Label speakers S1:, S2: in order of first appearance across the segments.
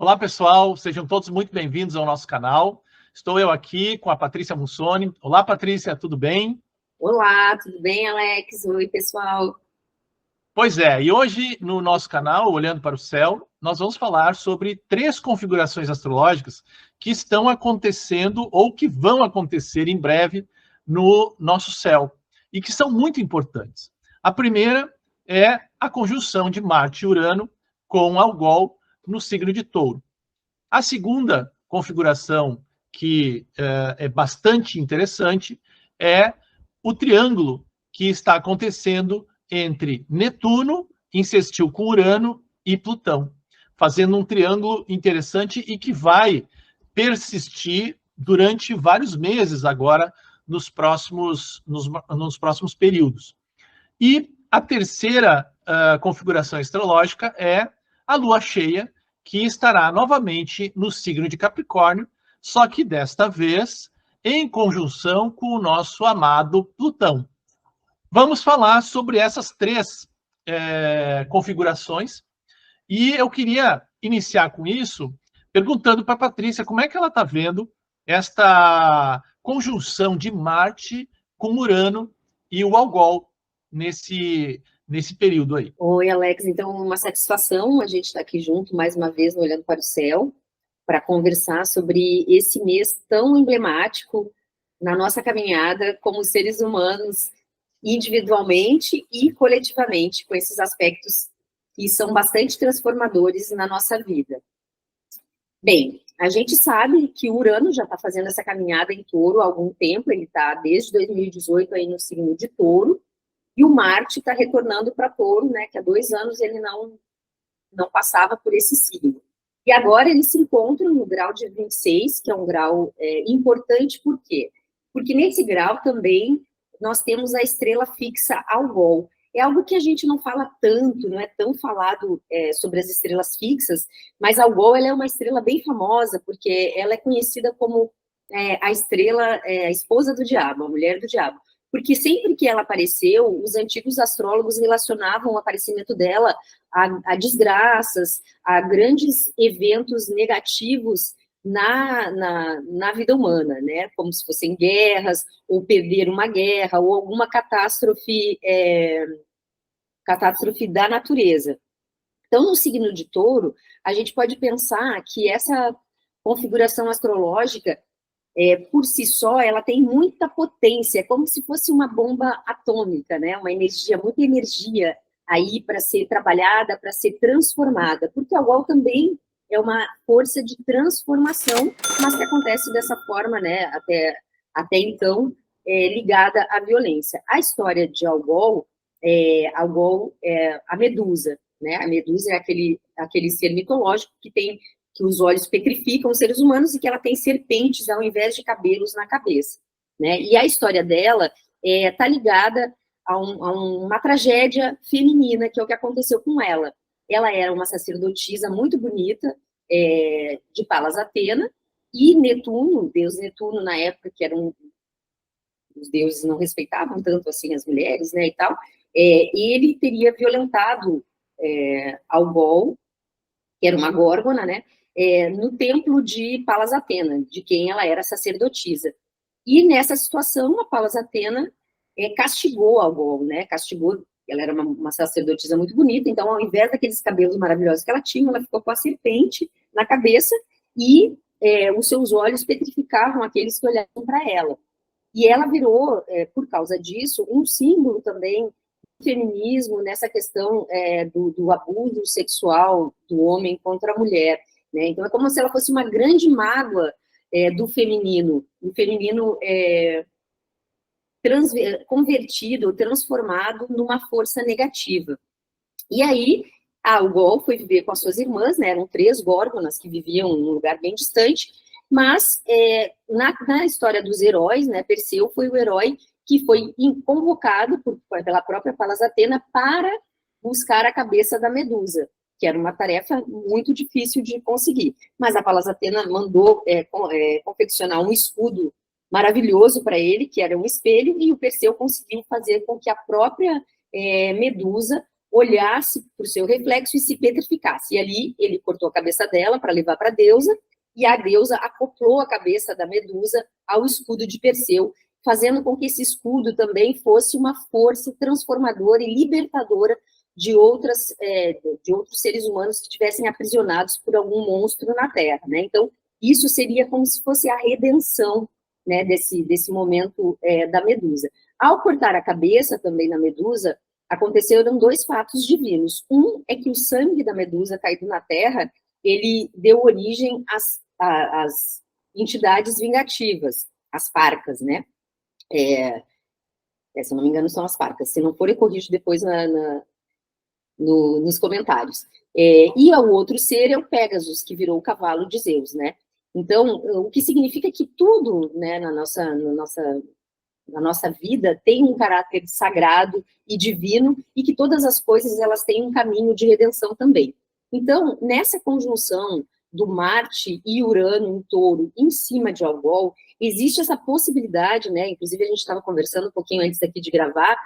S1: Olá, pessoal, sejam todos muito bem-vindos ao nosso canal. Estou eu aqui com a Patrícia Mussoni. Olá, Patrícia, tudo bem?
S2: Olá, tudo bem, Alex? Oi, pessoal.
S1: Pois é, e hoje no nosso canal, Olhando para o Céu, nós vamos falar sobre 3 configurações astrológicas que estão acontecendo ou que vão acontecer em breve no nosso céu e que são muito importantes. A primeira é a conjunção de Marte e Urano com Algol no signo de Touro. A segunda configuração, que é bastante interessante, é o triângulo que está acontecendo entre Netuno, insistiu com Urano e Plutão, fazendo um triângulo interessante e que vai persistir durante vários meses agora, nos próximos períodos. E a terceira configuração astrológica é a lua cheia, que estará novamente no signo de Capricórnio, só que desta vez em conjunção com o nosso amado Plutão. Vamos falar sobre essas 3 configurações, e eu queria iniciar com isso perguntando para a Patrícia como é que ela está vendo esta conjunção de Marte com Urano e o Algol nesse período aí.
S2: Oi, Alex. Então, uma satisfação a gente estar aqui junto mais uma vez no Olhando para o Céu para conversar sobre esse mês tão emblemático na nossa caminhada como seres humanos, individualmente e coletivamente, com esses aspectos que são bastante transformadores na nossa vida. Bem, a gente sabe que o Urano já está fazendo essa caminhada em Touro há algum tempo, ele está desde 2018 aí no signo de Touro, e o Marte está retornando para Touro, né, que há 2 anos ele não passava por esse signo. E agora eles se encontram no grau de 26, que é um grau importante, por quê? Porque nesse grau também nós temos a estrela fixa Algol. É algo que a gente não fala tanto, não é tão falado sobre as estrelas fixas, mas Algol ela é uma estrela bem famosa, porque ela é conhecida como a estrela, a esposa do diabo, a mulher do diabo. Porque sempre que ela apareceu, os antigos astrólogos relacionavam o aparecimento dela a desgraças, a grandes eventos negativos na vida humana, né? Como se fossem guerras, ou perder uma guerra, ou alguma catástrofe da natureza. Então, no signo de Touro, a gente pode pensar que essa configuração astrológica por si só, ela tem muita potência, é como se fosse uma bomba atômica, né? Muita energia aí para ser trabalhada, para ser transformada, porque o Algol também é uma força de transformação, mas que acontece dessa forma, né? Até então, ligada à violência. A história de Algol é a Medusa, né? A Medusa é aquele ser mitológico que os olhos petrificam os seres humanos e que ela tem serpentes ao invés de cabelos na cabeça, né? E a história dela está ligada a uma tragédia feminina, que é o que aconteceu com ela. Ela era uma sacerdotisa muito bonita, de Palas Atena, e Netuno, deus Netuno, na época, os deuses não respeitavam tanto assim as mulheres, né, e tal, ele teria violentado Algol, que era uma górgona, né, no templo de Palas Atena, de quem ela era sacerdotisa. E nessa situação, a Palas Atena castigou Algol, né, ela era uma sacerdotisa muito bonita, então, ao invés daqueles cabelos maravilhosos que ela tinha, ela ficou com a serpente na cabeça e os seus olhos petrificavam aqueles que olhavam para ela. E ela virou, por causa disso, um símbolo também do feminismo nessa questão do abuso sexual do homem contra a mulher, né? Então, é como se ela fosse uma grande mágoa do feminino, convertido, transformado numa força negativa. E aí, Algol foi viver com as suas irmãs, né? Eram 3 górgonas que viviam num lugar bem distante, mas na história dos heróis, né, Perseu foi o herói que foi convocado pela própria Palas Atena para buscar a cabeça da Medusa, que era uma tarefa muito difícil de conseguir. Mas a Palas Atena mandou confeccionar um escudo maravilhoso para ele, que era um espelho, e o Perseu conseguiu fazer com que a própria Medusa olhasse para o seu reflexo e se petrificasse. E ali ele cortou a cabeça dela para levar para a deusa, e a deusa acoplou a cabeça da Medusa ao escudo de Perseu, fazendo com que esse escudo também fosse uma força transformadora e libertadora de outros seres humanos que estivessem aprisionados por algum monstro na Terra, né? Então, isso seria como se fosse a redenção, né, desse momento da Medusa. Ao cortar a cabeça também da Medusa, aconteceram 2 fatos divinos. Um é que o sangue da Medusa caído na Terra, ele deu origem às entidades vingativas, as parcas, né? Se eu não me engano, são as parcas. Se não for, eu corrijo depois nos comentários. E o outro ser é o Pégasus, que virou o cavalo de Zeus, né? Então, o que significa que tudo, né, na nossa vida tem um caráter sagrado e divino, e que todas as coisas elas têm um caminho de redenção também. Então, nessa conjunção do Marte e Urano em Touro em cima de Algol, existe essa possibilidade, né? Inclusive a gente estava conversando um pouquinho antes daqui de gravar,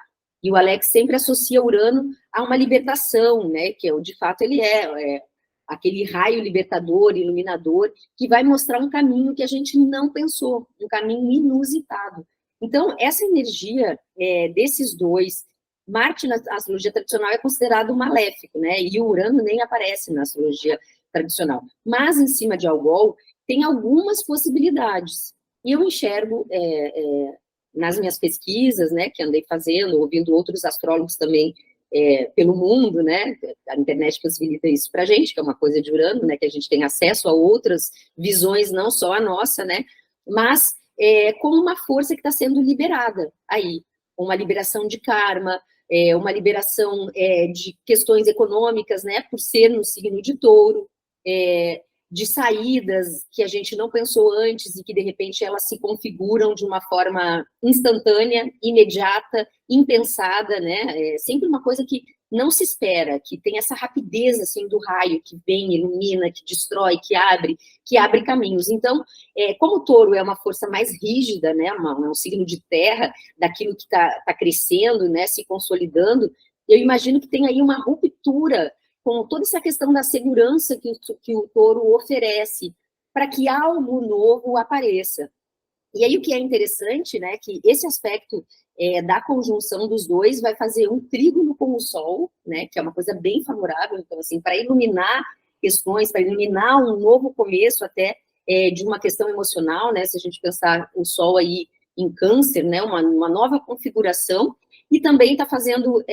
S2: e o Alex sempre associa Urano a uma libertação, né? Que de fato ele é aquele raio libertador, iluminador, que vai mostrar um caminho que a gente não pensou, um caminho inusitado. Então, essa energia desses dois, Marte na astrologia tradicional é considerado maléfico, né? E o Urano nem aparece na astrologia tradicional. Mas, em cima de Algol, tem algumas possibilidades. E eu enxergo, nas minhas pesquisas, né, que andei fazendo, ouvindo outros astrólogos também pelo mundo, né? A internet possibilita isso para a gente, que é uma coisa de Urano, né? Que a gente tem acesso a outras visões, não só a nossa, né? Mas como uma força que está sendo liberada aí, uma liberação de karma, uma liberação de questões econômicas, né, por ser no signo de Touro, de saídas que a gente não pensou antes e que, de repente, elas se configuram de uma forma instantânea, imediata, impensada, né, sempre uma coisa que não se espera, que tem essa rapidez, assim, do raio, que vem, ilumina, que destrói, que abre caminhos. Então, como o Touro é uma força mais rígida, né, é um signo de terra, daquilo que está crescendo, né, se consolidando, eu imagino que tem aí uma ruptura com toda essa questão da segurança que o Touro oferece para que algo novo apareça. E aí o que é interessante, né, que esse aspecto da conjunção dos dois vai fazer um trígono com o Sol, né, que é uma coisa bem favorável, então, assim, para iluminar questões, para iluminar um novo começo até de uma questão emocional, né, se a gente pensar o Sol aí em Câncer, né, uma nova configuração, e também está fazendo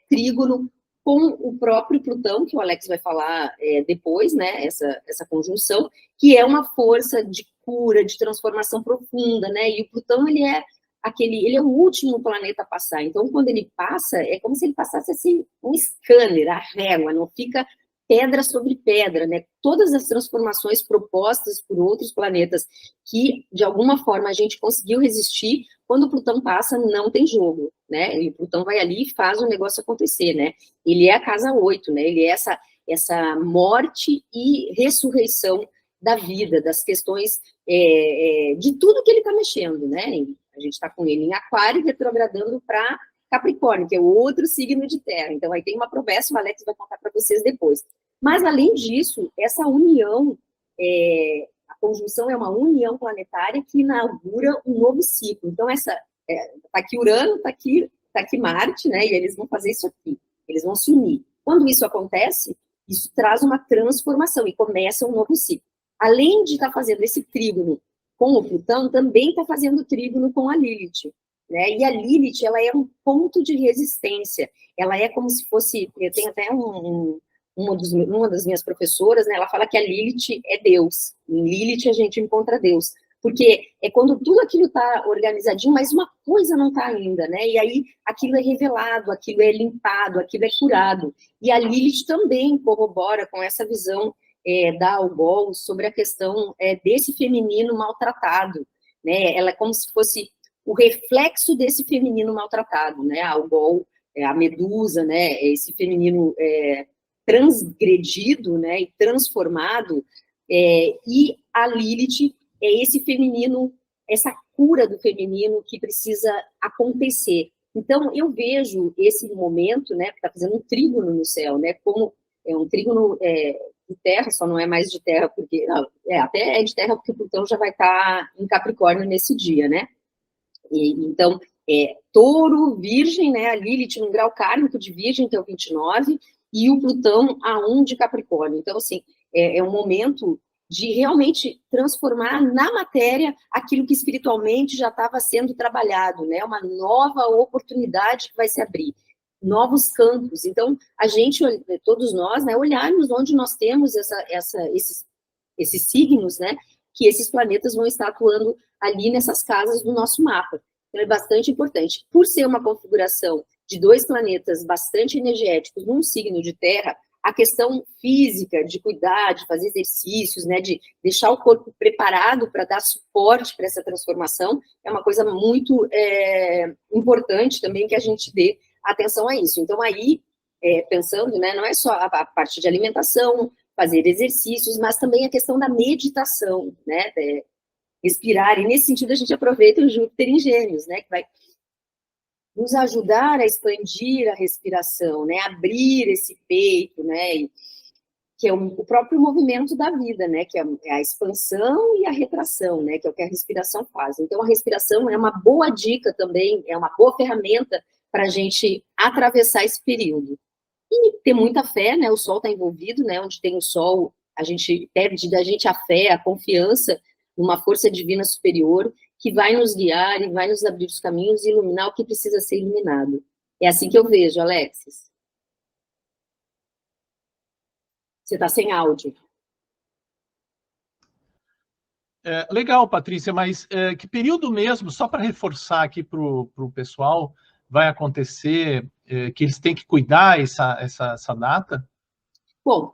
S2: trígono com o próprio Plutão, que o Alex vai falar depois, né, essa conjunção, que é uma força de cura, de transformação profunda, né, e o Plutão, ele é o último planeta a passar, então, quando ele passa, é como se ele passasse, assim, um scanner, a régua, não fica pedra sobre pedra, né, todas as transformações propostas por outros planetas que, de alguma forma, a gente conseguiu resistir, quando o Plutão passa, não tem jogo, né, e o Plutão vai ali e faz o negócio acontecer, né, ele é a casa 8, né, ele é essa morte e ressurreição da vida, das questões de tudo que ele está mexendo, né, a gente está com ele em Aquário, retrogradando para Capricórnio, que é o outro signo de terra, então aí tem uma promessa, o Alex vai contar para vocês depois. Mas, além disso, essa união, a conjunção é uma união planetária que inaugura um novo ciclo. Então, está aqui Urano, está aqui Marte, né? E eles vão fazer isso aqui, eles vão se unir. Quando isso acontece, isso traz uma transformação e começa um novo ciclo. Além de estar fazendo esse trígono com o Plutão, também está fazendo trígono com a Lilith, né? E a Lilith, ela é um ponto de resistência. Ela é como se fosse, eu tenho até uma das minhas professoras, né, ela fala que a Lilith é Deus. Em Lilith a gente encontra Deus. Porque é quando tudo aquilo está organizadinho, mas uma coisa não está ainda, né? E aí aquilo é revelado, aquilo é limpado, aquilo é curado. E a Lilith também corrobora com essa visão da Algol sobre a questão desse feminino maltratado, né? Ela é como se fosse o reflexo desse feminino maltratado, né? A Algol, a Medusa, né? Esse feminino transgredido, né, e transformado, e a Lilith é esse feminino, essa cura do feminino que precisa acontecer. Então, eu vejo esse momento, né, que está fazendo um trígono no céu, né, como é um trígono de terra, só não é mais de terra, porque até é de terra, porque Plutão já vai estar em Capricórnio nesse dia, né? Então, Touro, Virgem, né, a Lilith no grau kármico de Virgem, que é o 29, e o Plutão a 1 de Capricórnio. Então, assim, é um momento de realmente transformar na matéria aquilo que espiritualmente já estava sendo trabalhado, né? Uma nova oportunidade que vai se abrir, novos campos. Então, a gente, todos nós, né, olharmos onde nós temos esses signos, né, que esses planetas vão estar atuando ali nessas casas do nosso mapa. Então, é bastante importante. Por ser uma configuração de 2 planetas bastante energéticos num signo de terra, a questão física, de cuidar, de fazer exercícios, né, de deixar o corpo preparado para dar suporte para essa transformação, é uma coisa muito importante também que a gente dê atenção a isso. Então, aí, pensando, né, não é só a parte de alimentação, fazer exercícios, mas também a questão da meditação, né, respirar, e nesse sentido a gente aproveita o Júpiter em Gêmeos, né, que vai nos ajudar a expandir a respiração, né, abrir esse peito, né, que é o próprio movimento da vida, né, que é a expansão e a retração, né, que é o que a respiração faz. Então, a respiração é uma boa dica também, é uma boa ferramenta para a gente atravessar esse período. E ter muita fé, né, o Sol está envolvido, né, onde tem o Sol, a gente perde da gente a fé, a confiança numa força divina superior, que vai nos guiar e vai nos abrir os caminhos e iluminar o que precisa ser iluminado. É assim que eu vejo, Alexis. Você está sem áudio.
S1: Legal, Patrícia, mas que período mesmo, só para reforçar aqui para o pessoal, vai acontecer, que eles têm que cuidar essa data?
S2: Bom,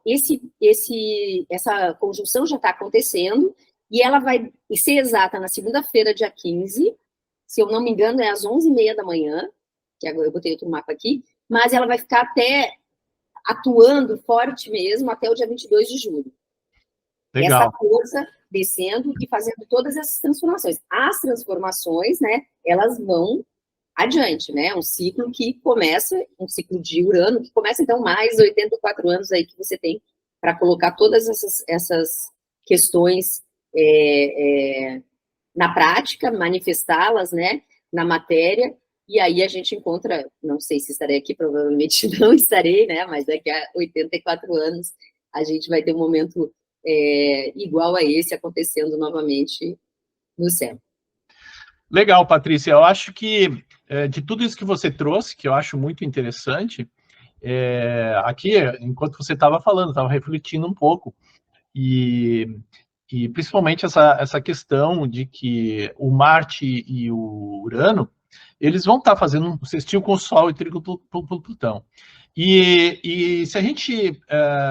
S2: essa conjunção já está acontecendo, e ela vai ser exata na segunda-feira, dia 15, se eu não me engano, é às 11h30 da manhã, que agora eu botei outro mapa aqui, mas ela vai ficar até atuando forte mesmo até o dia 22 de julho.
S1: Legal.
S2: Essa força descendo e fazendo todas essas transformações. As transformações, né, elas vão adiante, né, um ciclo que começa, um ciclo de Urano, que começa, então, mais 84 anos aí que você tem para colocar todas essas questões na prática, manifestá-las, né, na matéria, e aí a gente encontra, não sei se estarei aqui, provavelmente não estarei, né, mas daqui a 84 anos a gente vai ter um momento igual a esse acontecendo novamente no céu.
S1: Legal, Patrícia. Eu acho que de tudo isso que você trouxe, que eu acho muito interessante, aqui, enquanto você estava falando, estava refletindo um pouco, e principalmente essa questão de que o Marte e o Urano, eles vão estar fazendo um sextil com o Sol e trígono com Plutão. E se a gente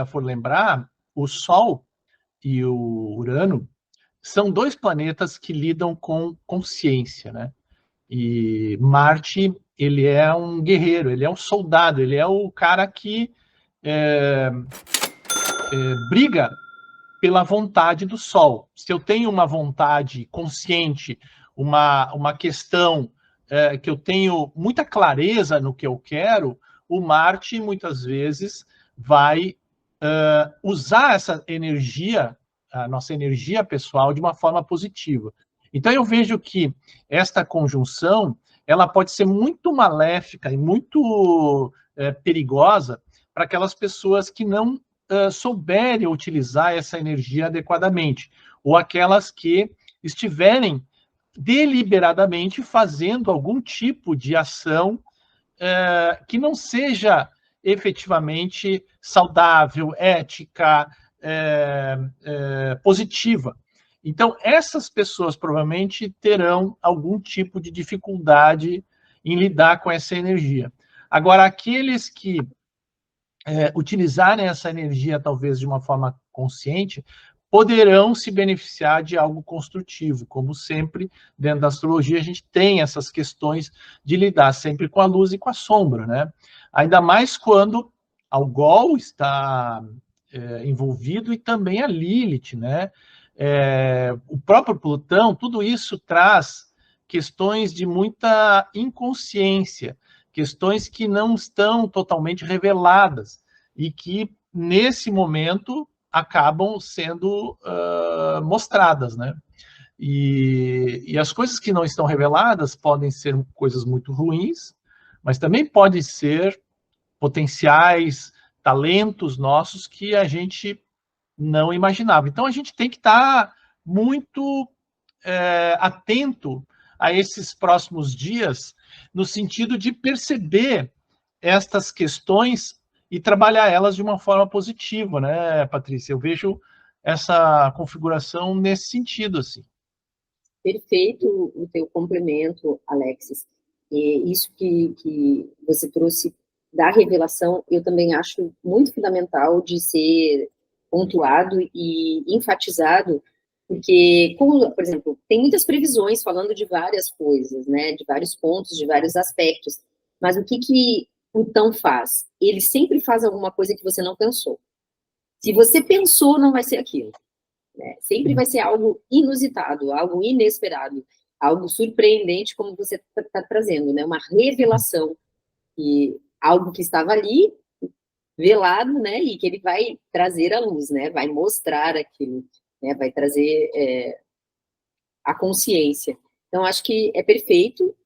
S1: for lembrar, o Sol e o Urano são 2 planetas que lidam com consciência, né? E Marte, ele é um guerreiro, ele é um soldado, ele é o cara que briga pela vontade do Sol. Se eu tenho uma vontade consciente, uma questão que eu tenho muita clareza no que eu quero, o Marte, muitas vezes, vai usar essa energia, a nossa energia pessoal, de uma forma positiva. Então, eu vejo que esta conjunção, ela pode ser muito maléfica e muito perigosa para aquelas pessoas que não souberem utilizar essa energia adequadamente, ou aquelas que estiverem deliberadamente fazendo algum tipo de ação que não seja efetivamente saudável, ética, positiva. Então, essas pessoas provavelmente terão algum tipo de dificuldade em lidar com essa energia. Agora, aqueles que utilizarem essa energia talvez de uma forma consciente, poderão se beneficiar de algo construtivo. Como sempre, dentro da astrologia, a gente tem essas questões de lidar sempre com a luz e com a sombra, né? Ainda mais quando Algol está envolvido e também a Lilith, né? O próprio Plutão, tudo isso traz questões de muita inconsciência, questões que não estão totalmente reveladas e que, nesse momento, acabam sendo mostradas, né? E as coisas que não estão reveladas podem ser coisas muito ruins, mas também podem ser potenciais talentos nossos que a gente não imaginava. Então, a gente tem que estar muito atento a esses próximos dias, no sentido de perceber estas questões e trabalhar elas de uma forma positiva, né, Patrícia? Eu vejo essa configuração nesse sentido, assim.
S2: Perfeito o teu complemento, Alexis. E isso que você trouxe da revelação, eu também acho muito fundamental de ser pontuado e enfatizado, porque, como, por exemplo, tem muitas previsões falando de várias coisas, né, de vários pontos, de vários aspectos, mas o que o Tão faz? Ele sempre faz alguma coisa que você não pensou. Se você pensou, não vai ser aquilo. Né? Sempre vai ser algo inusitado, algo inesperado, algo surpreendente, como você está trazendo, né? Uma revelação, e algo que estava ali, velado, né? E que ele vai trazer à luz, né? Vai mostrar aquilo, né? Vai trazer a consciência. Então, acho que é perfeito,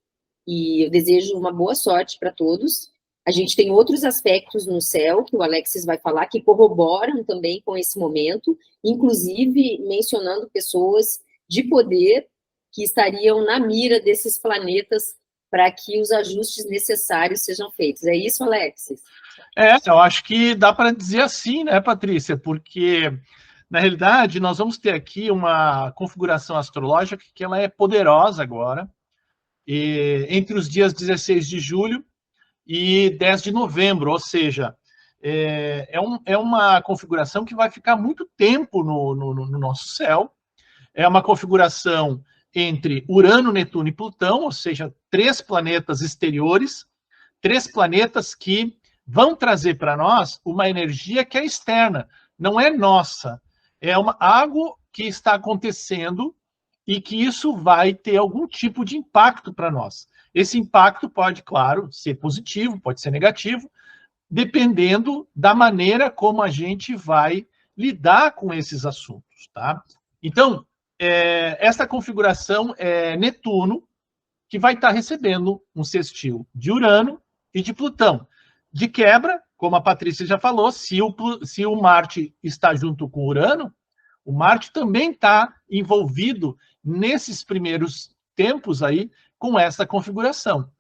S2: e eu desejo uma boa sorte para todos. A gente tem outros aspectos no céu, que o Alexis vai falar, que corroboram também com esse momento, inclusive mencionando pessoas de poder que estariam na mira desses planetas para que os ajustes necessários sejam feitos. É isso, Alexis?
S1: Eu acho que dá para dizer assim, né, Patrícia? Porque, na realidade, nós vamos ter aqui uma configuração astrológica que ela é poderosa agora, e entre os dias 16 de julho e 10 de novembro, ou seja, é uma configuração que vai ficar muito tempo no nosso céu. É uma configuração entre Urano, Netuno e Plutão, ou seja, 3 planetas exteriores, 3 planetas que vão trazer para nós uma energia que é externa, não é nossa. É algo que está acontecendo e que isso vai ter algum tipo de impacto para nós. Esse impacto pode, claro, ser positivo, pode ser negativo, dependendo da maneira como a gente vai lidar com esses assuntos, tá? Então, essa configuração é Netuno, que vai estar recebendo um sextil de Urano e de Plutão. De quebra, como a Patrícia já falou, se o Marte está junto com Urano, o Marte também está envolvido nesses primeiros tempos aí com essa configuração.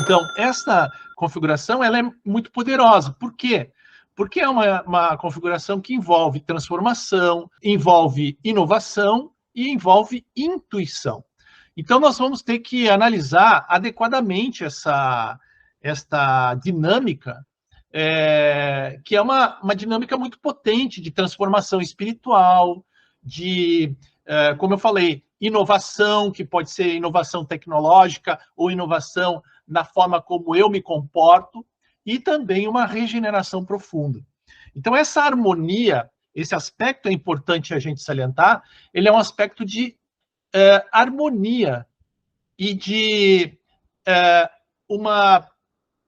S1: Então, essa configuração ela é muito poderosa. Por quê? Porque é uma configuração que envolve transformação, envolve inovação e envolve intuição. Então, nós vamos ter que analisar adequadamente esta dinâmica, que é uma dinâmica muito potente de transformação espiritual, como eu falei, inovação, que pode ser inovação tecnológica ou inovação na forma como eu me comporto, e também uma regeneração profunda. Então, essa harmonia, esse aspecto é importante a gente salientar, ele é um aspecto de harmonia e de uma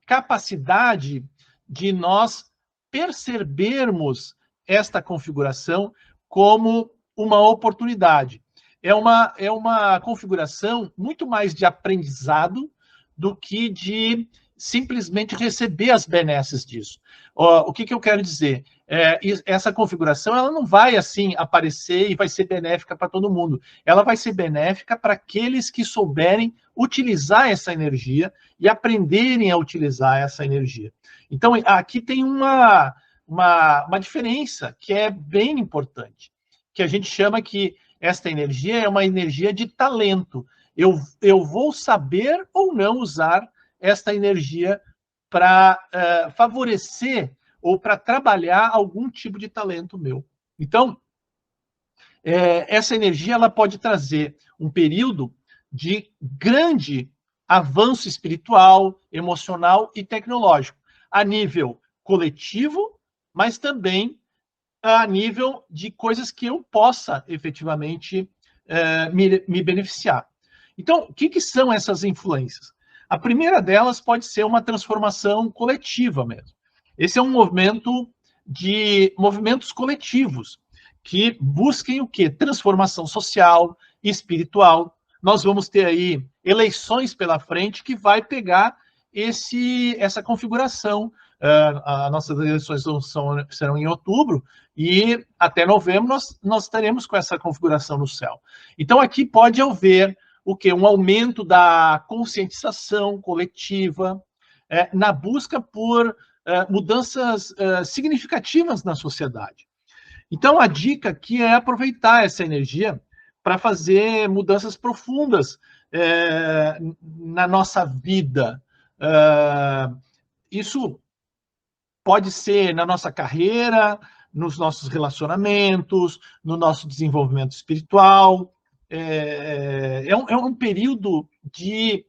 S1: capacidade de nós percebermos esta configuração como uma oportunidade. É uma configuração muito mais de aprendizado do que de simplesmente receber as benesses disso. O que eu quero dizer? Essa configuração ela não vai assim aparecer e vai ser benéfica para todo mundo. Ela vai ser benéfica para aqueles que souberem utilizar essa energia e aprenderem a utilizar essa energia. Então, aqui tem uma diferença que é bem importante, que a gente chama que esta energia é uma energia de talento. Eu vou saber ou não usar esta energia para favorecer ou para trabalhar algum tipo de talento meu. Então, essa energia ela pode trazer um período de grande avanço espiritual, emocional e tecnológico, a nível coletivo, mas também a nível de coisas que eu possa efetivamente me beneficiar. Então, o que são essas influências? A primeira delas pode ser uma transformação coletiva mesmo. Esse é um movimento de movimentos coletivos que busquem o quê? Transformação social e espiritual. Nós vamos ter aí eleições pela frente que vai pegar essa configuração. As nossas eleições serão em outubro e até novembro nós estaremos com essa configuração no céu. Então, aqui pode haver o quê? Um aumento da conscientização coletiva, na busca por mudanças significativas na sociedade. Então, a dica aqui é aproveitar essa energia para fazer mudanças profundas na nossa vida. Isso pode ser na nossa carreira, nos nossos relacionamentos, no nosso desenvolvimento espiritual. É um período de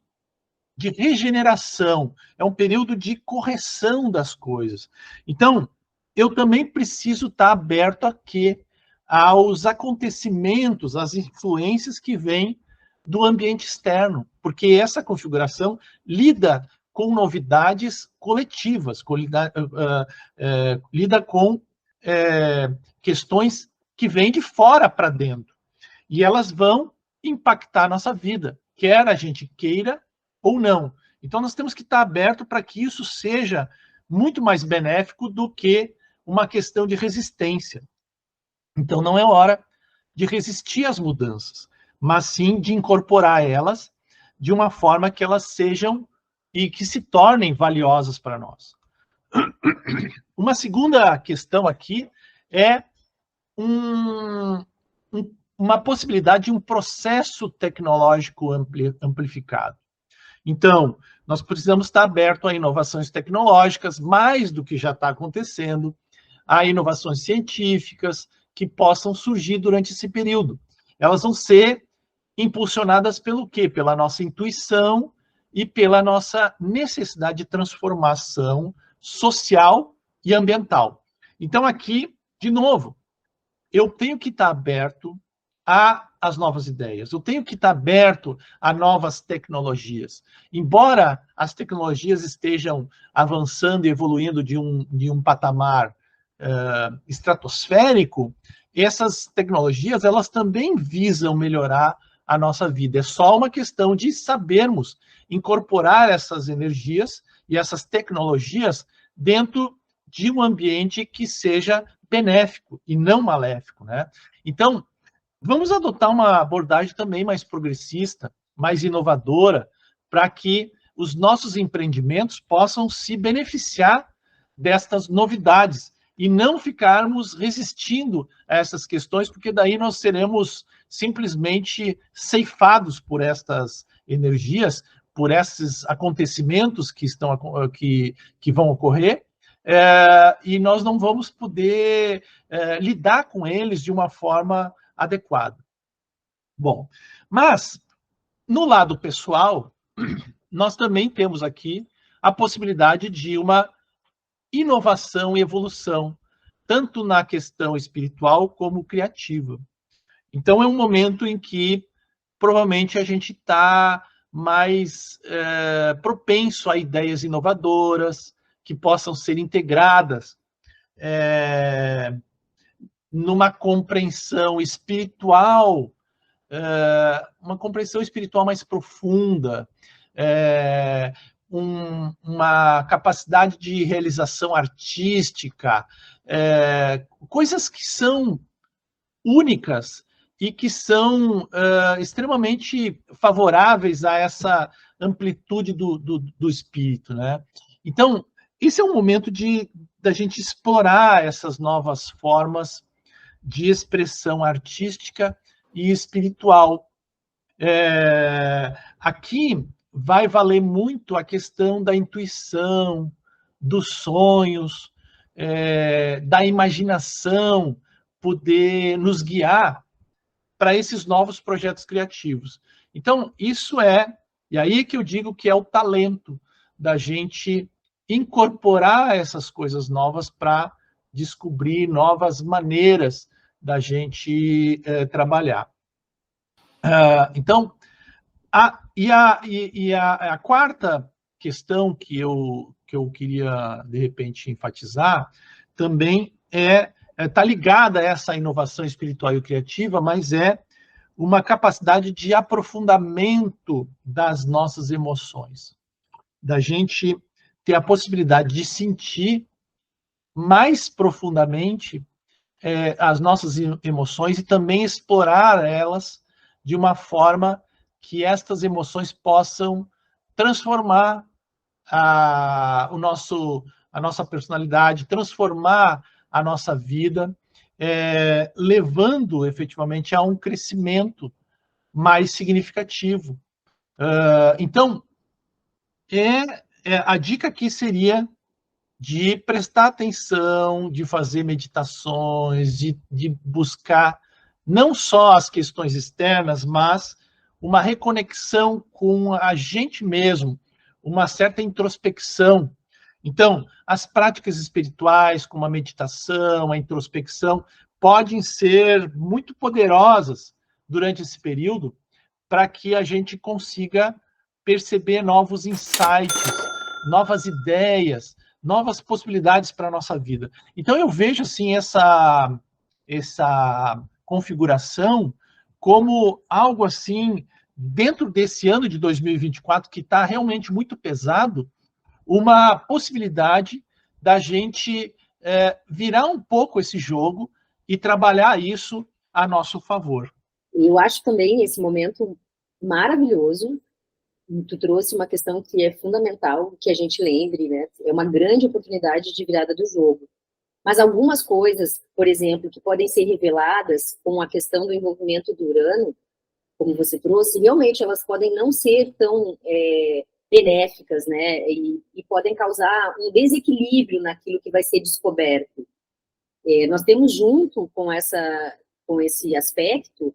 S1: regeneração, é um período de correção das coisas. Então, eu também preciso estar aberto aos acontecimentos, às influências que vêm do ambiente externo, porque essa configuração lida com novidades coletivas, lida com questões que vêm de fora para dentro. E elas vão impactar a nossa vida, quer a gente queira ou não. Então, nós temos que estar aberto para que isso seja muito mais benéfico do que uma questão de resistência. Então, não é hora de resistir às mudanças, mas sim de incorporar elas de uma forma que elas sejam e que se tornem valiosas para nós. Uma segunda questão aqui é uma possibilidade de um processo tecnológico amplificado. Então, nós precisamos estar abertos a inovações tecnológicas, mais do que já está acontecendo, a inovações científicas que possam surgir durante esse período. Elas vão ser impulsionadas pelo quê? Pela nossa intuição e pela nossa necessidade de transformação social e ambiental. Então, aqui, de novo, eu tenho que estar aberto às novas ideias, eu tenho que estar aberto a novas tecnologias. Embora as tecnologias estejam avançando e evoluindo de um patamar estratosférico, essas tecnologias elas também visam melhorar a nossa vida. É só uma questão de sabermos incorporar essas energias e essas tecnologias dentro de um ambiente que seja benéfico e não maléfico, né? Então, vamos adotar uma abordagem também mais progressista, mais inovadora, para que os nossos empreendimentos possam se beneficiar destas novidades e não ficarmos resistindo a essas questões, porque daí nós seremos simplesmente ceifados por estas energias, por esses acontecimentos que vão ocorrer, e nós não vamos poder lidar com eles de uma forma adequada. Bom, mas no lado pessoal, nós também temos aqui a possibilidade de uma inovação e evolução, tanto na questão espiritual como criativa. Então, é um momento em que provavelmente a gente está mais propenso a ideias inovadoras, que possam ser integradas numa compreensão espiritual, uma compreensão espiritual mais profunda, uma capacidade de realização artística, coisas que são únicas e que são extremamente favoráveis a essa amplitude do espírito, né? Então, esse é um momento da gente explorar essas novas formas de expressão artística e espiritual. Aqui vai valer muito a questão da intuição, dos sonhos, da imaginação, poder nos guiar para esses novos projetos criativos. Então, e aí que eu digo que é o talento da gente incorporar essas coisas novas para descobrir novas maneiras da gente trabalhar. Então, A quarta questão que eu queria, de repente, enfatizar também está ligada a essa inovação espiritual e criativa, mas é uma capacidade de aprofundamento das nossas emoções, da gente ter a possibilidade de sentir mais profundamente as nossas emoções e também explorar elas de uma forma que estas emoções possam transformar a nossa personalidade, transformar a nossa vida, levando efetivamente a um crescimento mais significativo. Então, a dica aqui seria de prestar atenção, de fazer meditações, de buscar não só as questões externas, mas uma reconexão com a gente mesmo, uma certa introspecção. Então, as práticas espirituais, como a meditação, a introspecção, podem ser muito poderosas durante esse período para que a gente consiga perceber novos insights, novas ideias, novas possibilidades para a nossa vida. Então, eu vejo assim, essa configuração como algo assim, dentro desse ano de 2024, que está realmente muito pesado, uma possibilidade da gente virar um pouco esse jogo e trabalhar isso a nosso favor.
S2: Eu acho também esse momento maravilhoso. Tu trouxe uma questão que é fundamental, que a gente lembre, né? É uma grande oportunidade de virada do jogo. Mas algumas coisas, por exemplo, que podem ser reveladas com a questão do envolvimento do Urano, como você trouxe, realmente elas podem não ser tão benéficas, né? E podem causar um desequilíbrio naquilo que vai ser descoberto. Nós temos junto com esse aspecto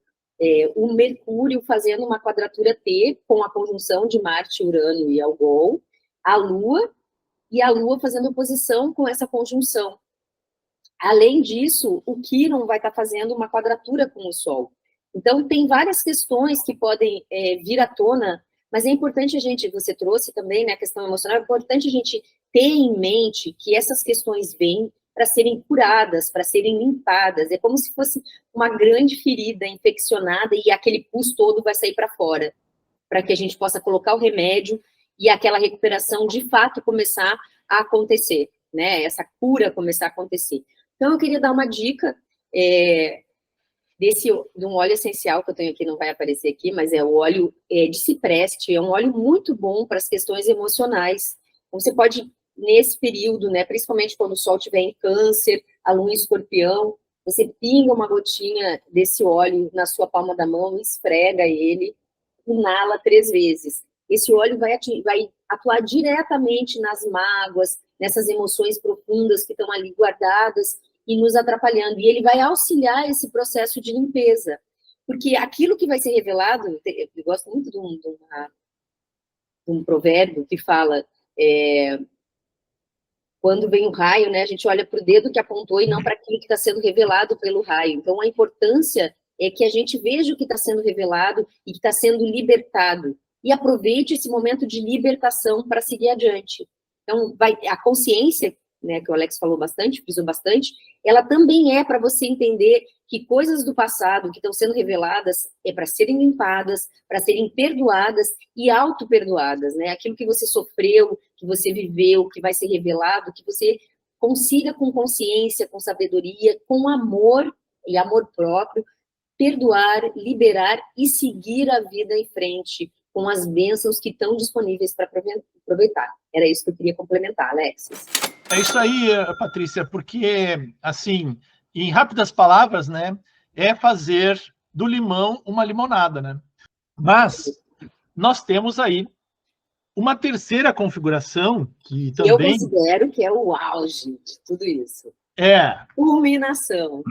S2: o Mercúrio fazendo uma quadratura T com a conjunção de Marte, Urano e Algol, a Lua, e a Lua fazendo oposição com essa conjunção. Além disso, o Quirón vai estar fazendo uma quadratura com o Sol. Então, tem várias questões que podem vir à tona, mas é importante você trouxe também, né, a questão emocional, é importante a gente ter em mente que essas questões vêm para serem curadas, para serem limpadas. É como se fosse uma grande ferida infeccionada e aquele pus todo vai sair para fora, para que a gente possa colocar o remédio e aquela recuperação de fato começar a acontecer, né? Essa cura começar a acontecer. Então, eu queria dar uma dica de um óleo essencial que eu tenho aqui, não vai aparecer aqui, mas é o óleo de cipreste, é um óleo muito bom para as questões emocionais. Então, você pode, nesse período, né, principalmente quando o Sol estiver em Câncer, a Lua em Escorpião, você pinga uma gotinha desse óleo na sua palma da mão, esfrega ele, inala 3 vezes. Esse óleo vai atuar diretamente nas mágoas, nessas emoções profundas que estão ali guardadas e nos atrapalhando. E ele vai auxiliar esse processo de limpeza. Porque aquilo que vai ser revelado, eu gosto muito de um provérbio que fala, quando vem o raio, né, a gente olha para o dedo que apontou e não para aquilo que está sendo revelado pelo raio. Então, a importância é que a gente veja o que está sendo revelado e que está sendo libertado. E aproveite esse momento de libertação para seguir adiante. Então, a consciência, né, que o Alex falou bastante, frisou bastante, ela também é para você entender que coisas do passado que estão sendo reveladas é para serem limpadas, para serem perdoadas e auto-perdoadas, né? Aquilo que você sofreu, que você viveu, que vai ser revelado, que você consiga com consciência, com sabedoria, com amor e amor próprio, perdoar, liberar e seguir a vida em frente com as bênçãos que estão disponíveis para aproveitar. Era isso que eu queria complementar, Alexis.
S1: É isso aí, Patrícia, porque, assim, em rápidas palavras, né, é fazer do limão uma limonada, né? Mas nós temos aí uma terceira configuração que também...
S2: Eu considero que é o auge de tudo isso. Culminação.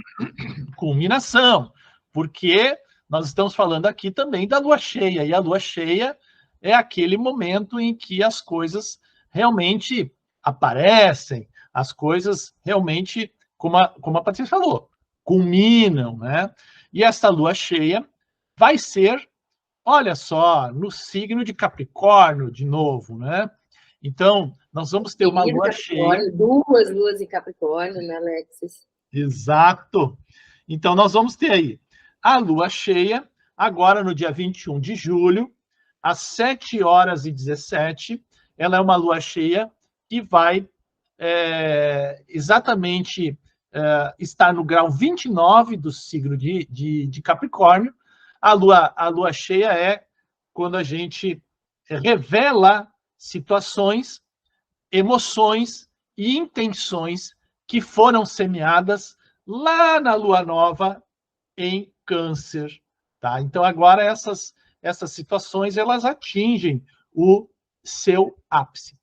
S1: Culminação, porque nós estamos falando aqui também da lua cheia, e a lua cheia é aquele momento em que as coisas realmente aparecem, as coisas realmente, como a Patrícia falou, culminam, né? E essa lua cheia vai ser Olha só, no signo de Capricórnio, de novo, né? Então, nós vamos ter uma lua cheia.
S2: Duas luas em Capricórnio, né, Alexis?
S1: Exato. Então, nós vamos ter aí a lua cheia, agora no dia 21 de julho, às 7h17. Ela é uma lua cheia que vai exatamente estar no grau 29 do signo de Capricórnio. A lua cheia é quando a gente revela situações, emoções e intenções que foram semeadas lá na lua nova em Câncer, tá? Então agora essas situações elas atingem o seu ápice.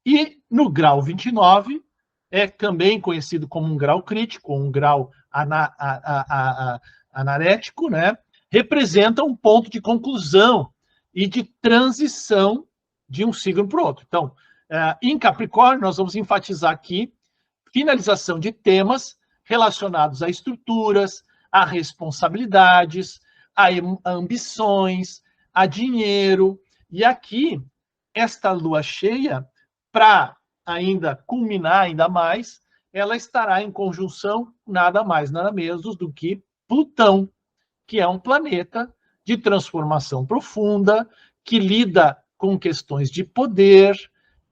S1: E no grau 29 é também conhecido como um grau crítico, um grau anarético, né? Representa um ponto de conclusão e de transição de um signo para o outro. Então, em Capricórnio, nós vamos enfatizar aqui finalização de temas relacionados a estruturas, a responsabilidades, a ambições, a dinheiro. E aqui, esta lua cheia, para ainda culminar ainda mais, ela estará em conjunção nada mais, nada menos do que Plutão, que é um planeta de transformação profunda, que lida com questões de poder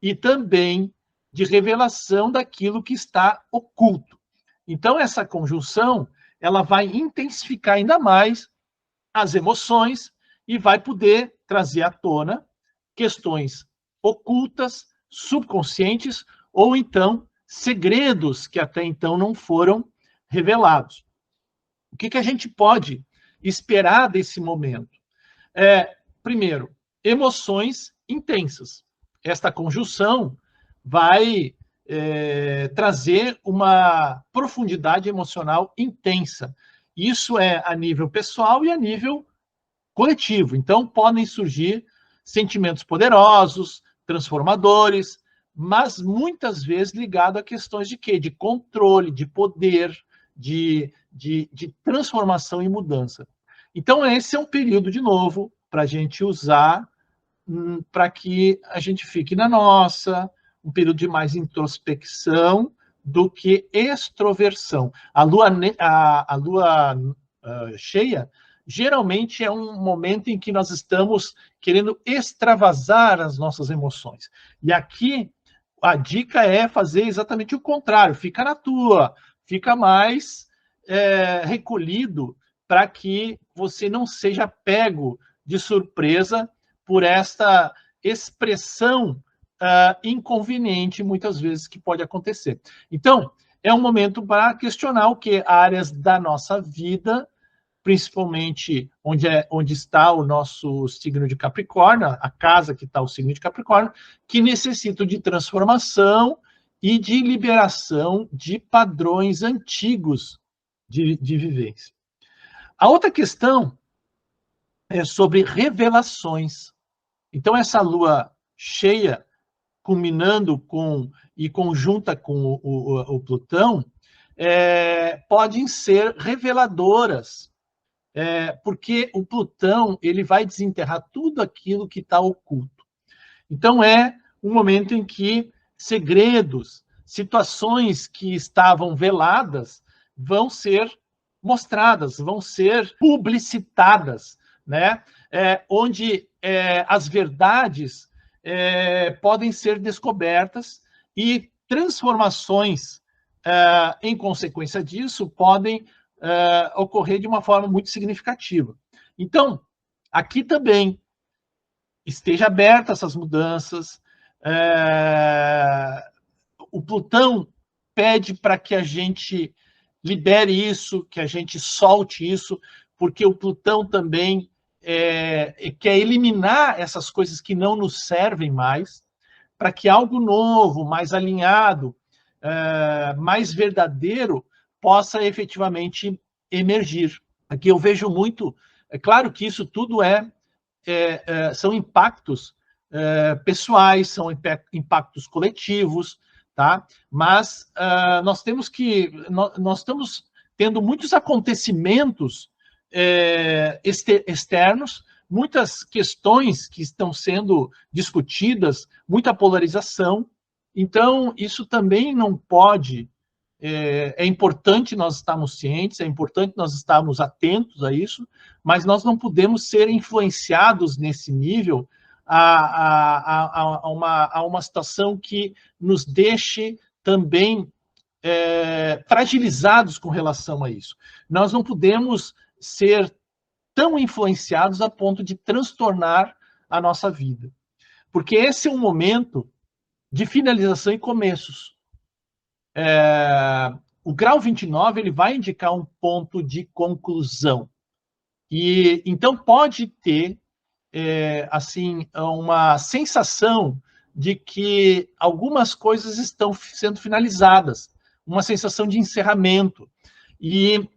S1: e também de revelação daquilo que está oculto. Então, essa conjunção ela vai intensificar ainda mais as emoções e vai poder trazer à tona questões ocultas, subconscientes, ou então segredos que até então não foram revelados. O que a gente pode esperar desse momento? Primeiro, emoções intensas. Esta conjunção vai trazer uma profundidade emocional intensa. Isso é a nível pessoal e a nível coletivo. Então, podem surgir sentimentos poderosos, transformadores, mas muitas vezes ligado a questões de quê? De controle, de poder, de transformação e mudança. Então, esse é um período, de novo, para a gente usar para que a gente fique na nossa, um período de mais introspecção do que extroversão. A lua cheia geralmente é um momento em que nós estamos querendo extravasar as nossas emoções. E aqui a dica é fazer exatamente o contrário, fica na tua, fica mais recolhido para que você não seja pego de surpresa por esta expressão inconveniente, muitas vezes, que pode acontecer. Então, é um momento para questionar o que áreas da nossa vida, principalmente onde está o nosso signo de Capricórnio, a casa que está o signo de Capricórnio, que necessitam de transformação e de liberação de padrões antigos de vivência. A outra questão é sobre revelações. Então, essa lua cheia, culminando com e conjunta com o Plutão, podem ser reveladoras, porque o Plutão ele vai desenterrar tudo aquilo que está oculto. Então, é um momento em que segredos, situações que estavam veladas, vão ser mostradas, vão ser publicitadas, né? Onde as verdades podem ser descobertas e transformações em consequência disso podem ocorrer de uma forma muito significativa. Então, aqui também esteja aberta a essas mudanças. O Plutão pede para que a gente libere isso, que a gente solte isso, porque o Plutão também quer eliminar essas coisas que não nos servem mais, para que algo novo, mais alinhado, mais verdadeiro, possa efetivamente emergir. Aqui eu vejo muito, é claro que isso tudo são impactos pessoais, são impactos coletivos, tá? Mas nós estamos tendo muitos acontecimentos externos, muitas questões que estão sendo discutidas, muita polarização. Então, isso também não pode... É importante nós estarmos cientes, é importante nós estarmos atentos a isso, mas nós não podemos ser influenciados nesse nível a uma situação que nos deixe também fragilizados com relação a isso. Nós não podemos ser tão influenciados a ponto de transtornar a nossa vida, porque esse é um momento de finalização e começos. O grau 29 ele vai indicar um ponto de conclusão. E então pode ter assim uma sensação de que algumas coisas estão sendo finalizadas, uma sensação de encerramento. E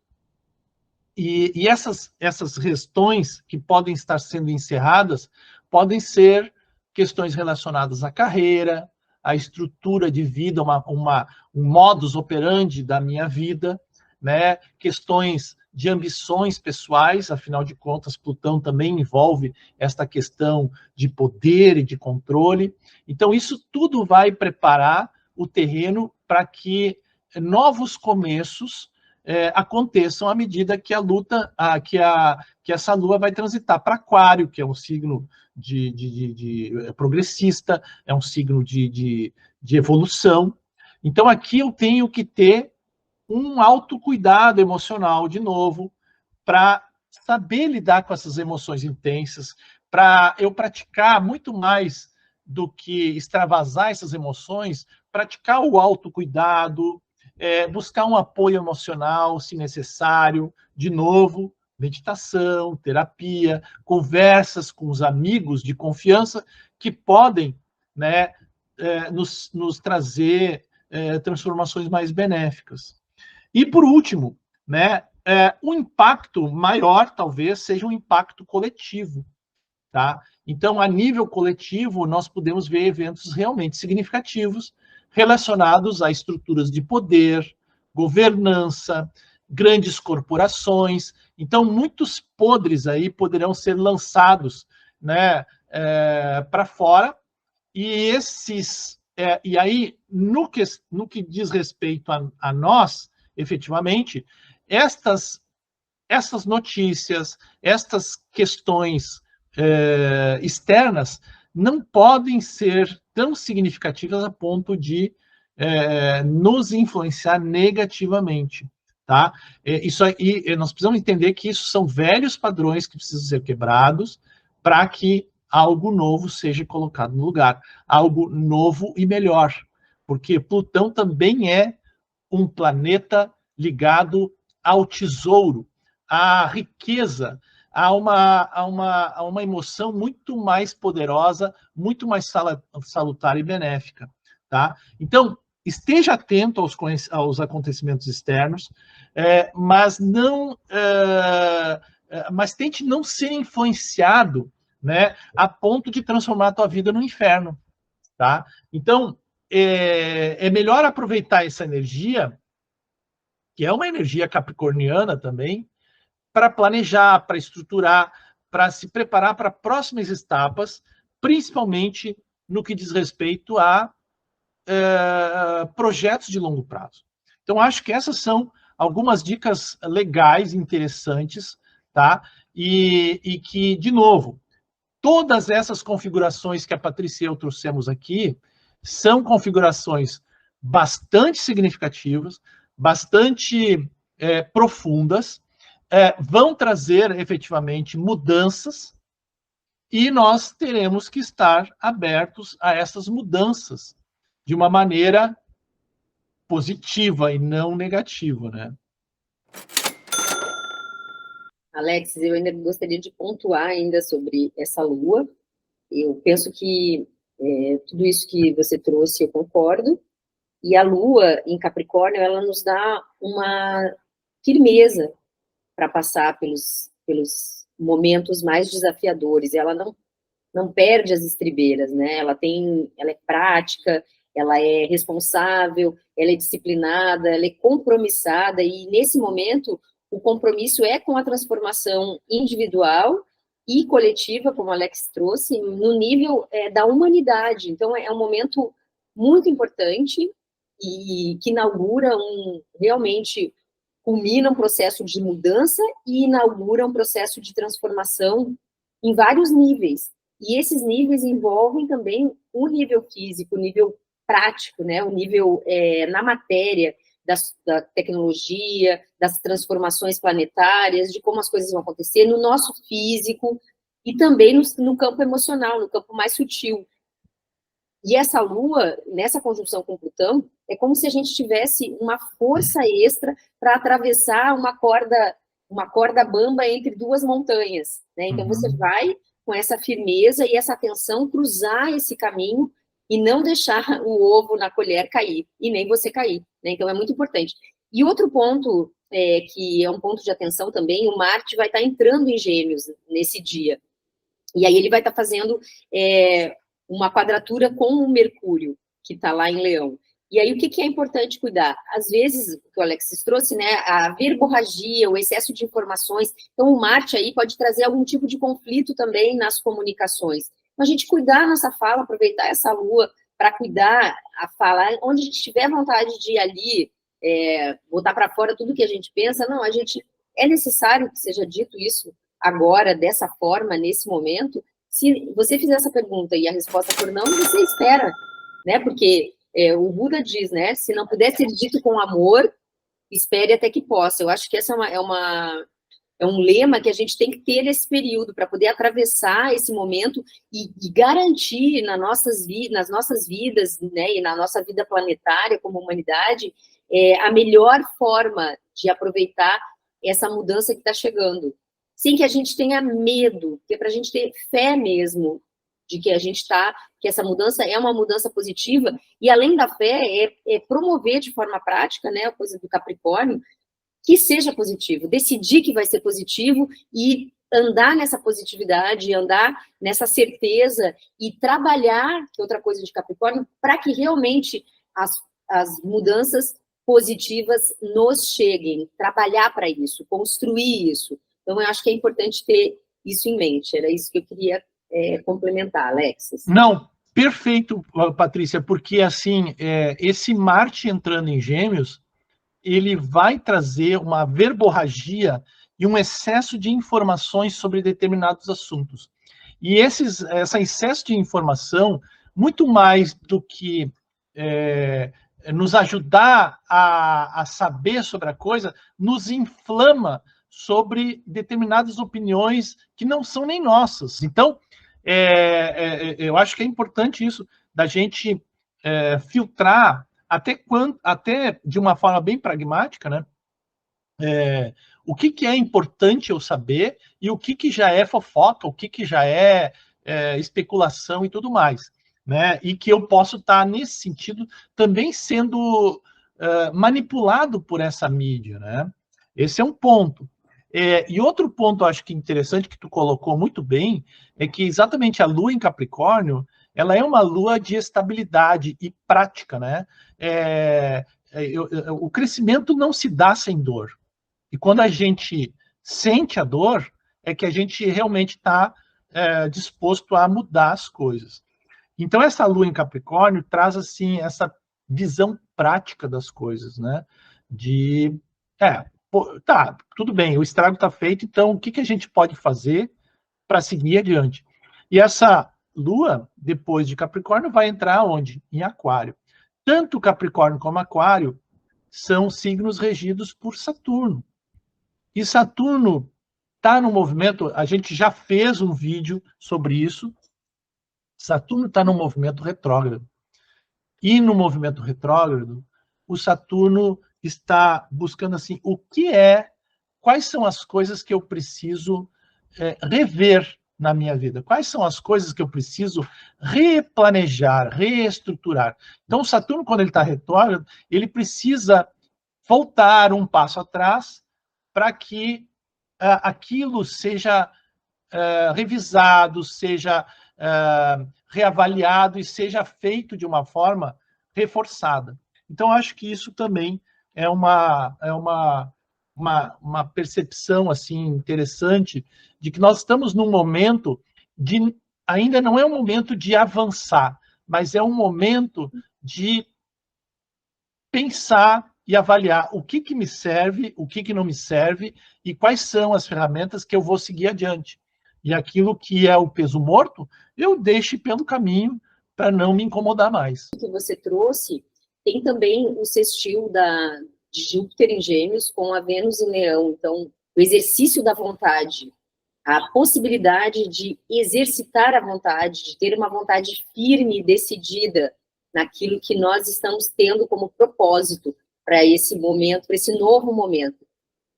S1: essas questões que podem estar sendo encerradas podem ser questões relacionadas à carreira, à estrutura de vida, um modus operandi da minha vida, né? Questões de ambições pessoais, afinal de contas, Plutão também envolve esta questão de poder e de controle. Então, isso tudo vai preparar o terreno para que novos começos aconteçam à medida que que essa Lua vai transitar para Aquário, que é um signo de progressista, é um signo de evolução. Então, aqui eu tenho que ter um autocuidado emocional, de novo, para saber lidar com essas emoções intensas, para eu praticar muito mais do que extravasar essas emoções, praticar o autocuidado, buscar um apoio emocional, se necessário, de novo, meditação, terapia, conversas com os amigos de confiança que podem, né, nos trazer transformações mais benéficas. E, por último, né, o impacto maior, talvez, seja um impacto coletivo. Tá? Então, a nível coletivo, nós podemos ver eventos realmente significativos relacionados a estruturas de poder, governança, grandes corporações. Então, muitos podres aí poderão ser lançados, né, para fora, e e aí, no que diz respeito a nós, efetivamente, essas notícias, estas questões externas não podem ser tão significativas a ponto de nos influenciar negativamente. Tá? Isso aí, nós precisamos entender que isso são velhos padrões que precisam ser quebrados para que algo novo seja colocado no lugar, algo novo e melhor, porque Plutão também é um planeta ligado ao tesouro, à riqueza, a uma emoção muito mais poderosa, muito mais salutar e benéfica. Tá? Então, esteja atento aos acontecimentos externos, mas tente não ser influenciado, né, a ponto de transformar a tua vida no inferno. Tá? Então, é melhor aproveitar essa energia, que é uma energia capricorniana também, para planejar, para estruturar, para se preparar para próximas etapas, principalmente no que diz respeito a projetos de longo prazo. Então, acho que essas são algumas dicas legais, interessantes, tá? E que, de novo, todas essas configurações que a Patrícia e eu trouxemos aqui são configurações bastante significativas, bastante profundas, vão trazer efetivamente mudanças e nós teremos que estar abertos a essas mudanças de uma maneira positiva e não negativa, né?
S2: Alex, eu ainda gostaria de pontuar ainda sobre essa lua. Eu penso que tudo isso que você trouxe, eu concordo. E a lua em Capricórnio, ela nos dá uma firmeza para passar pelos momentos mais desafiadores. Ela não perde as estribeiras, né? Ela é prática, ela é responsável, ela é disciplinada, ela é compromissada, e nesse momento o compromisso é com a transformação individual e coletiva, como o Alex trouxe, no nível da humanidade. Então, é um momento muito importante e que inaugura realmente culmina um processo de mudança e inaugura um processo de transformação em vários níveis. E esses níveis envolvem também o nível físico, o nível prático, né? O nível na matéria, da tecnologia, das transformações planetárias, de como as coisas vão acontecer no nosso físico e também no campo emocional, no campo mais sutil. E essa Lua, nessa conjunção com Plutão, é como se a gente tivesse uma força extra para atravessar uma corda bamba entre duas montanhas, né? Então, você vai com essa firmeza e essa atenção cruzar esse caminho e não deixar o ovo na colher cair, e nem você cair, né? Então, é muito importante. E outro ponto, que é um ponto de atenção também, o Marte vai estar entrando em Gêmeos nesse dia. E aí ele vai estar fazendo uma quadratura com o Mercúrio, que está lá em Leão. E aí, o que é importante cuidar? Às vezes, o que o Alexis trouxe, né, a verborragia, o excesso de informações. Então, o Marte aí pode trazer algum tipo de conflito também nas comunicações. Então, a gente cuidar nossa fala, aproveitar essa Lua para cuidar a fala, onde a gente tiver vontade de ir ali, botar para fora tudo que a gente pensa, não, é necessário que seja dito isso agora, dessa forma, nesse momento. Se você fizer essa pergunta e a resposta for não, você espera, né? Porque o Buda diz, né? Se não puder ser dito com amor, espere até que possa. Eu acho que essa é um lema que a gente tem que ter nesse período para poder atravessar esse momento e garantir nas nossas vidas, né? E na nossa vida planetária como humanidade, a melhor forma de aproveitar essa mudança que está chegando. Sem que a gente tenha medo, que é para a gente ter fé mesmo de que que essa mudança é uma mudança positiva, e além da fé, promover de forma prática, né, a coisa do Capricórnio, que seja positivo, decidir que vai ser positivo e andar nessa positividade, andar nessa certeza e trabalhar, que é outra coisa de Capricórnio, para que realmente as mudanças positivas nos cheguem, trabalhar para isso, construir isso. Então, eu acho que é importante ter isso em mente. Era isso que eu queria complementar, Alexis.
S1: Não, perfeito, Patrícia, porque assim, esse Marte entrando em Gêmeos, ele vai trazer uma verborragia e um excesso de informações sobre determinados assuntos. E esse excesso de informação, muito mais do que nos ajudar a saber sobre a coisa, nos inflama sobre determinadas opiniões que não são nem nossas. Então, eu acho que é importante isso, da gente filtrar, até de uma forma bem pragmática, né? O que é importante eu saber e o que já é fofoca, o que já é especulação e tudo mais. Né? E que eu posso estar, nesse sentido, também sendo manipulado por essa mídia. Né? Esse é um ponto. E outro ponto, acho que interessante, que tu colocou muito bem, é que exatamente a Lua em Capricórnio, ela é uma lua de estabilidade e prática. Né? O crescimento não se dá sem dor. E quando a gente sente a dor, é que a gente realmente está disposto a mudar as coisas. Então, essa Lua em Capricórnio traz, assim, essa visão prática das coisas, né? Tá, tudo bem, o estrago está feito, então o que a gente pode fazer para seguir adiante? E essa Lua, depois de Capricórnio, vai entrar onde? Em Aquário. Tanto Capricórnio como Aquário são signos regidos por Saturno. E Saturno está no movimento, a gente já fez um vídeo sobre isso. Saturno está no movimento retrógrado. E no movimento retrógrado, o Saturno está buscando assim, quais são as coisas que eu preciso rever na minha vida? Quais são as coisas que eu preciso replanejar, reestruturar? Então, o Saturno, quando ele está retrógrado, ele precisa voltar um passo atrás para que aquilo seja revisado, seja reavaliado e seja feito de uma forma reforçada. Então, acho que isso também é uma uma percepção assim interessante de que nós estamos num momento de, ainda não é um momento de avançar, mas é um momento de pensar e avaliar o que me serve, o que não me serve e quais são as ferramentas que eu vou seguir adiante. E aquilo que é o peso morto, eu deixo pelo caminho para não me incomodar mais.
S2: O que você trouxe tem também o sextil de Júpiter em Gêmeos com a Vênus em Leão. Então, o exercício da vontade, a possibilidade de exercitar a vontade, de ter uma vontade firme e decidida naquilo que nós estamos tendo como propósito para esse momento, para esse novo momento.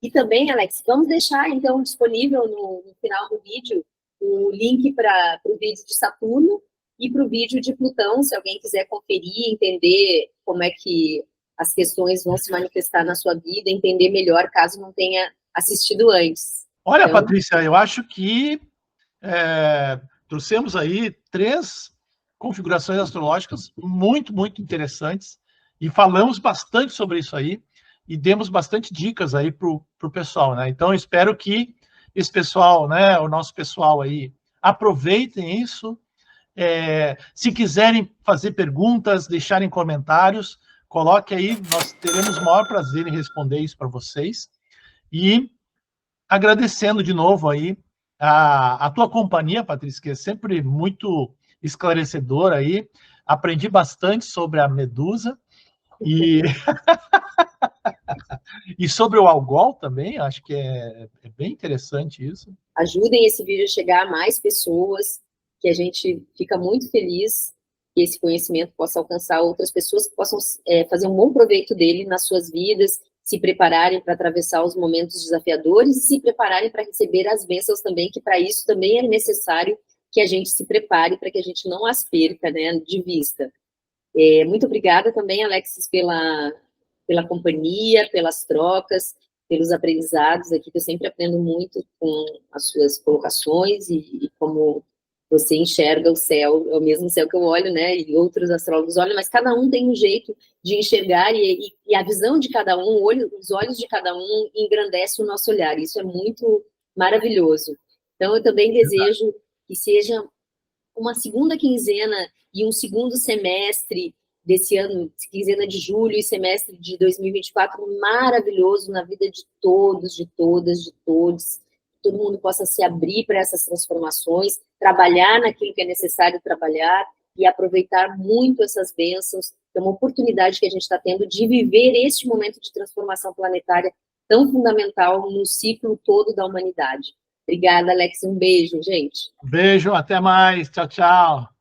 S2: E também, Alex, vamos deixar, então, disponível no final do vídeo o link para o vídeo de Saturno e para o vídeo de Plutão, se alguém quiser conferir, entender como é que as questões vão se manifestar na sua vida, entender melhor, caso não tenha assistido antes.
S1: Olha, então, Patrícia, eu acho que trouxemos aí 3 configurações astrológicas muito, muito interessantes e falamos bastante sobre isso aí e demos bastante dicas aí para o pessoal, né? Então, eu espero que esse pessoal, né, o nosso pessoal aí, aproveitem isso. Se quiserem fazer perguntas, deixarem comentários, coloque aí, nós teremos o maior prazer em responder isso para vocês. E agradecendo de novo aí a tua companhia, Patrícia, que é sempre muito esclarecedora aí. Aprendi bastante sobre a Medusa e, e sobre o Algol também, acho que é bem interessante isso.
S2: Ajudem esse vídeo a chegar a mais pessoas, que a gente fica muito feliz que esse conhecimento possa alcançar outras pessoas que possam fazer um bom proveito dele nas suas vidas, se prepararem para atravessar os momentos desafiadores e se prepararem para receber as bênçãos também, que para isso também é necessário que a gente se prepare para que a gente não as perca, né, de vista. Muito obrigada também, Alexis, pela companhia, pelas trocas, pelos aprendizados aqui, que eu sempre aprendo muito com as suas colocações e como você enxerga o céu, é o mesmo céu que eu olho, né, e outros astrólogos olham, mas cada um tem um jeito de enxergar e a visão de cada um, os olhos de cada um engrandece o nosso olhar, isso é muito maravilhoso. Então, eu também desejo que seja uma segunda quinzena e um segundo semestre desse ano, quinzena de julho e semestre de 2024, maravilhoso na vida de todos, de todas, de todos. Todo mundo possa se abrir para essas transformações, trabalhar naquilo que é necessário trabalhar e aproveitar muito essas bênçãos. É uma oportunidade que a gente está tendo de viver este momento de transformação planetária tão fundamental no ciclo todo da humanidade. Obrigada, Alex. Um beijo, gente.
S1: Beijo, até mais. Tchau, tchau.